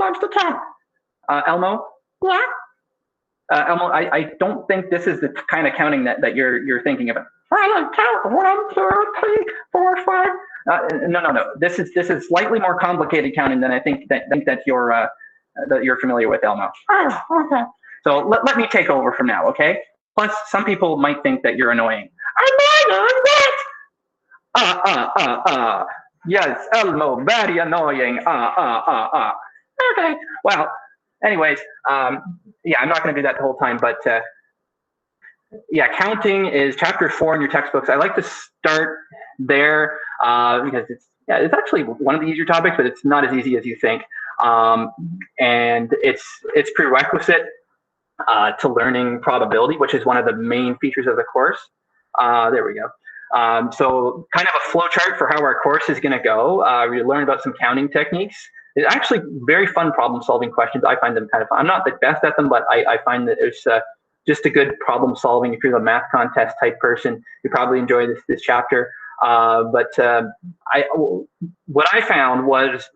loves to count. Elmo? Yeah? Elmo, I don't think this is the kind of counting that you're thinking about. I count 1, 2, 3, 4, 5. No. This is slightly more complicated counting than I think that you're familiar with, Elmo. Oh, okay. So let me take over from now, okay? Plus, some people might think that you're annoying. Annoying? What? Yes, Elmo, very annoying. Okay. Well, anyways, yeah, I'm not going to do that the whole time, but yeah, counting is chapter 4 in your textbooks. I like to start there because it's actually one of the easier topics, but it's not as easy as you think, and it's prerequisite to learning probability, which is one of the main features of the course. There we go. So kind of a flow chart for how our course is going to go. We learn about some counting techniques. It's actually very fun problem solving questions. I find them kind of fun. I'm not the best at them, but I find that it's just a good problem solving. If you're a math contest type person, you probably enjoy this chapter. What I found was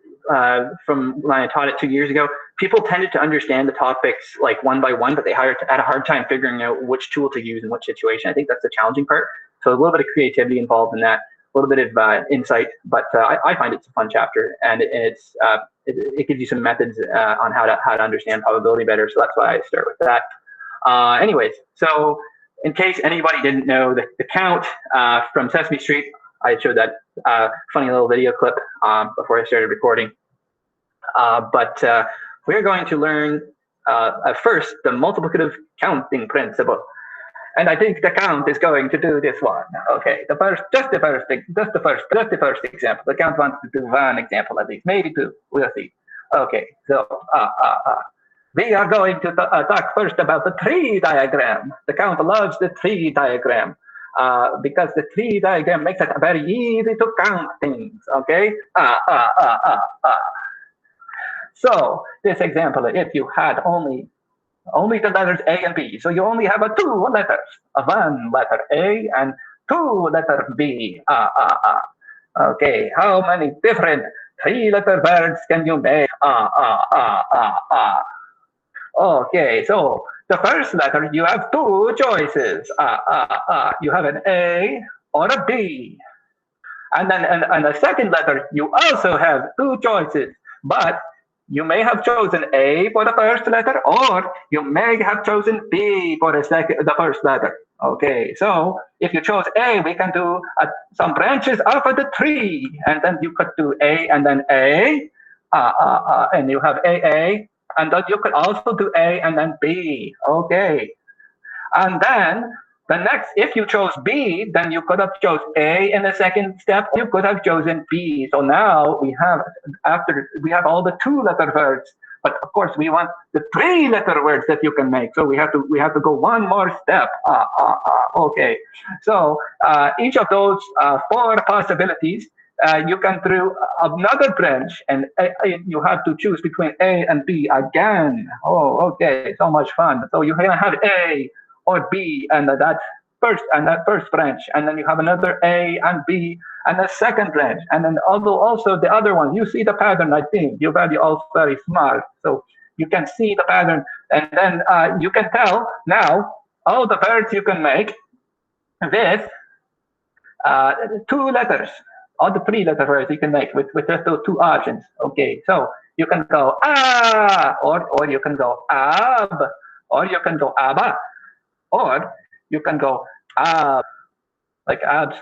from when I taught it 2 years ago, people tended to understand the topics like one by one, but they had a hard time figuring out which tool to use in which situation. I think that's the challenging part. So a little bit of creativity involved in that, a little bit of insight, but I find it's a fun chapter, and it gives you some methods on how to understand probability better. So that's why I start with that. Anyways, so in case anybody didn't know the count from Sesame Street, I showed that funny little video clip before I started recording. But we're going to learn first the multiplicative counting principle. And I think the count is going to do this one. Okay, just the first example. The count wants to do one example at least, maybe two. We'll see. Okay, so we are going to talk first about the tree diagram. The count loves the tree diagram because the tree diagram makes it very easy to count things. Okay. So this example, if you had only the letters A and B. So you only have two letters, one letter A and two letter B. Okay, how many different three-letter words can you make? Okay, so the first letter, you have two choices. You have an A or a B. And then and the second letter, you also have two choices, but you may have chosen A for the first letter, or you may have chosen B for the first letter. Okay, so if you chose A, we can do some branches off of the tree, and then you could do A and then A, and you have AA, and then you could also do A and then B. Okay, and then the next, if you chose B, then you could have chose A in the second step. You could have chosen B. So now we have all the two-letter words, but of course we want the three-letter words that you can make. So we have to go one more step. Okay. So each of those four possibilities, you can do another branch, and you have to choose between A and B again. Oh, okay, so much fun. So you're gonna have A or B, and that first branch, and then you have another A and B, and the second branch, and then also the other one. You see the pattern, I think. You're all very smart, so you can see the pattern, and then you can tell now all the words you can make with two letters. All the three-letter words you can make with just those two options. Okay, so you can go or you can go ab, or you can go abba, or you can go like abs,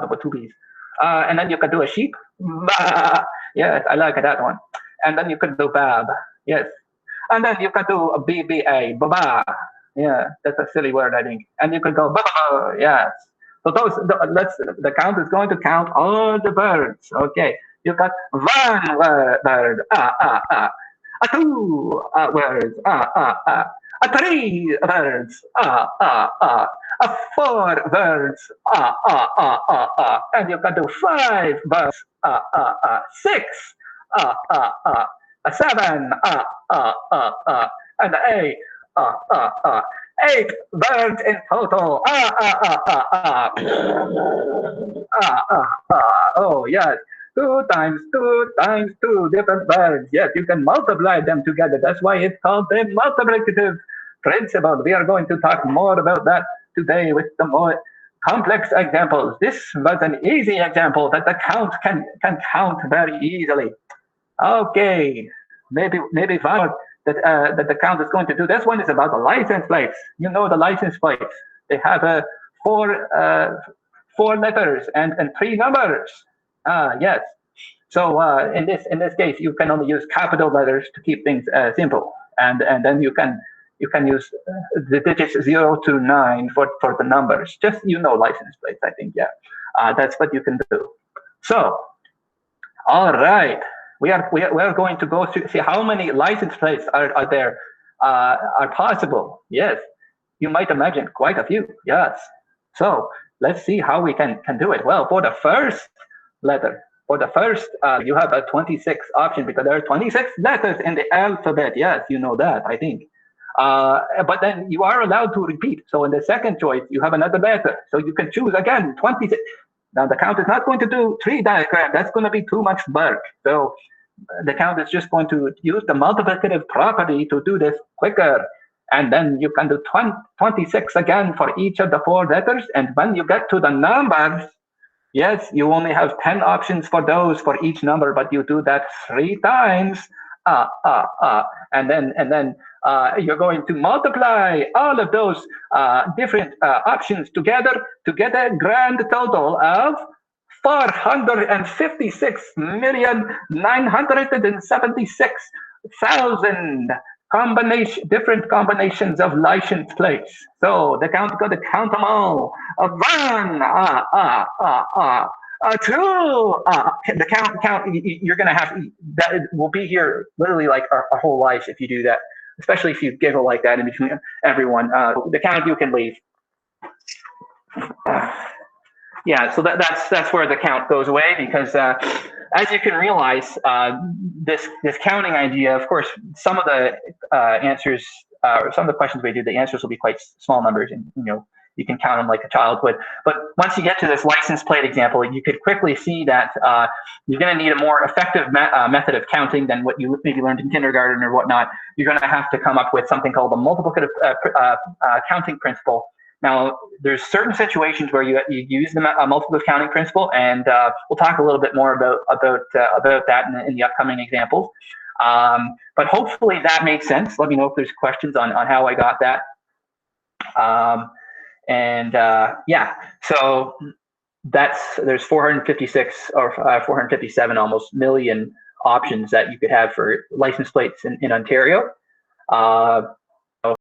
with two B's. And then you can do a sheep. Bah. Yes, I like that one. And then you can do bab. Yes. And then you can do a BBA, baba. Yeah, that's a silly word, I think. And you can go baba. Yes. So the count is going to count all the birds. Okay. You got one word, two words, three words, four words, and you can do five words, six, seven, and eight, eight words in total. Oh yes. 2 times 2 times 2 different words. Yes, you can multiply them together. That's why it's called the multiplicative principle. We are going to talk more about that today with the more complex examples. This was an easy example that the count can count very easily. Okay, maybe Val, that the count is going to do. This one is about the license plates. You know the license plates. They have four four letters and three numbers. Yes. So in this case, you can only use capital letters to keep things simple, and then you can use the digits 0 to 9 for the numbers. Just license plates. I think that's what you can do. So all right, we are going to go through see how many license plates are there are possible. Yes, you might imagine quite a few. Yes. So let's see how we can do it. Well, for the first letter, for the first, you have a 26 option because there are 26 letters in the alphabet. Yes, you know that, I think. But then you are allowed to repeat. So in the second choice, you have another letter. So you can choose again 26. Now the count is not going to do tree diagram. That's going to be too much work. So the count is just going to use the multiplicative property to do this quicker. And then you can do 26 again for each of the four letters. And when you get to the numbers, yes, you only have 10 options for those for each number, but you do that 3 times. And then you're going to multiply all of those different options together to get a grand total of 456,976,000 different combinations of license plates. So the count got to count them all. One, two. The count. You're gonna have that. Will be here literally like our whole life if you do that. Especially if you giggle like that in between everyone. The count you can leave. Yeah, so that's where the count goes away because as you can realize, this counting idea, of course, some of the answers, or some of the questions we do, the answers will be quite small numbers, and you can count them like a child would. But once you get to this license plate example, you could quickly see that you're going to need a more effective method of counting than what you maybe learned in kindergarten or whatnot. You're going to have to come up with something called the multiplicative counting principle. Now, there's certain situations where you use the multiplicative counting principle, and we'll talk a little bit more about that in the upcoming examples. But hopefully that made sense. Let me know if there's questions on how I got that. So there's 456 or 457 almost million options that you could have for license plates in Ontario.